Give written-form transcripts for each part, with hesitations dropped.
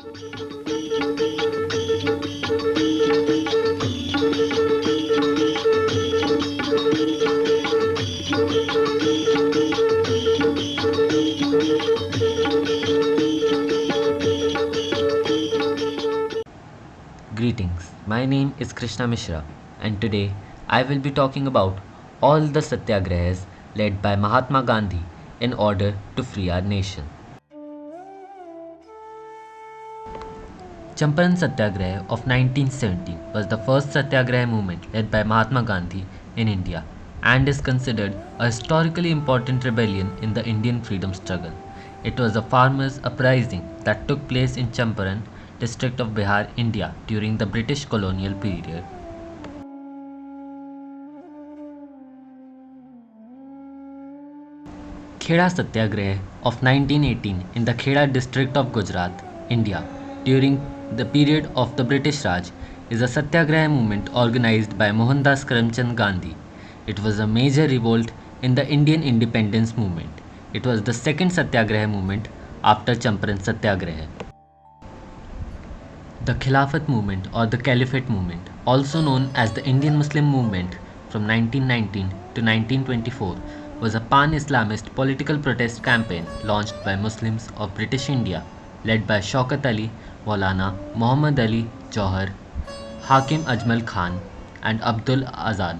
Greetings, my name is Krishna Mishra, and today I will be talking about all the satyagrahas led by Mahatma Gandhi in order to free our nation. Champaran Satyagraha of 1917 was the first satyagraha movement led by Mahatma Gandhi in India and is considered a historically important rebellion in the Indian freedom struggle. It was a farmers' uprising that took place in Champaran district of Bihar, India during the British colonial period. Kheda Satyagraha of 1918 in the Kheda district of Gujarat, India during the period of the British Raj is a satyagraha movement organized by Mohandas Karamchand Gandhi. It was a major revolt in the Indian independence movement. It was the second satyagraha movement after Champaran Satyagraha. The Khilafat movement or the Caliphate movement, also known as the Indian Muslim movement from 1919 to 1924, was a pan-Islamist political protest campaign launched by Muslims of British India, led by Shaukat Ali, Maulana Muhammad Ali Jauhar, Hakim Ajmal Khan, and Abdul Azad,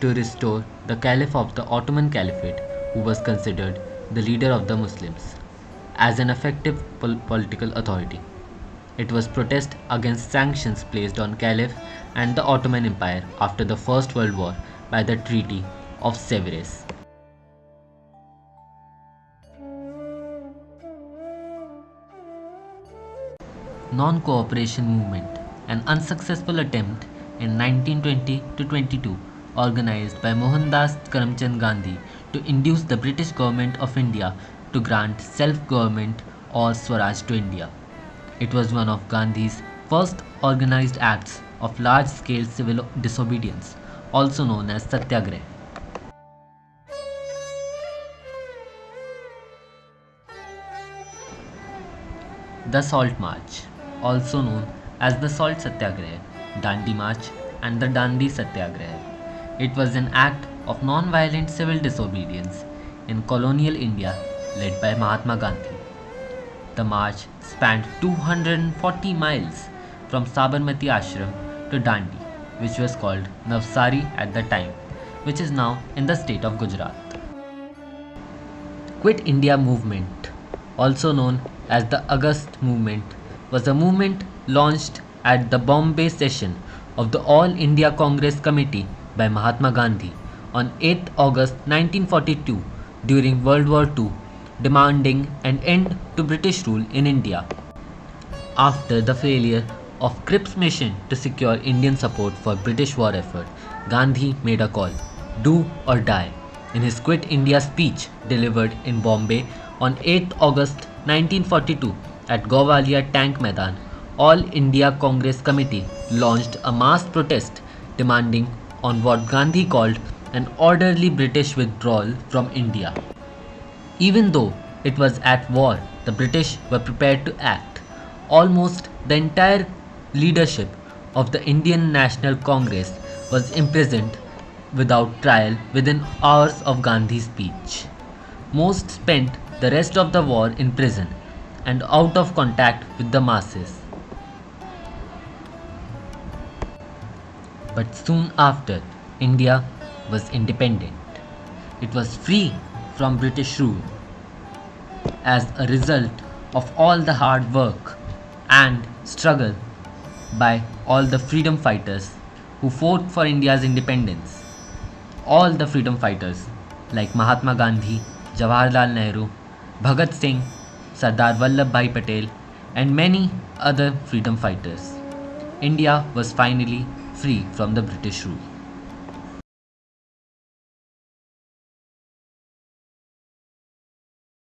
to restore the Caliph of the Ottoman Caliphate, who was considered the leader of the Muslims, as an effective political authority. It was protest against sanctions placed on Caliph and the Ottoman Empire after the First World War by the Treaty of Sevres. Non-cooperation movement, an unsuccessful attempt in 1920 to 22 organized by Mohandas Karamchand Gandhi to induce the British government of India to grant self-government or Swaraj to India. It was one of Gandhi's first organized acts of large-scale civil disobedience, also known as Satyagraha. The Salt March, also known as the Salt Satyagraha, Dandi March, and the Dandi Satyagraha. It was an act of non-violent civil disobedience in colonial India led by Mahatma Gandhi. The march spanned 240 miles from Sabarmati Ashram to Dandi, which was called Navsari at the time, which is now in the state of Gujarat. Quit India movement, also known as the August movement, was a movement launched at the Bombay session of the All India Congress Committee by Mahatma Gandhi on 8th August 1942 during World War II, demanding an end to British rule in India. After the failure of Cripps mission to secure Indian support for British war effort, Gandhi made a call, do or die, in his Quit India speech delivered in Bombay on 8th August 1942 at Gowalia Tank Maidan. All India Congress Committee launched a mass protest demanding on what Gandhi called an orderly British withdrawal from India. Even though it was at war, the British were prepared to act. Almost the entire leadership of the Indian National Congress was imprisoned without trial within hours of Gandhi's speech. Most spent the rest of the war in prison and out of contact with the masses. But soon after, India was independent. It was free from British rule. As a result of all the hard work and struggle by all the freedom fighters who fought for India's independence, all the freedom fighters like Mahatma Gandhi, Jawaharlal Nehru, Bhagat Singh, Sardar Vallabhbhai Patel, and many other freedom fighters, India was finally free from the British rule.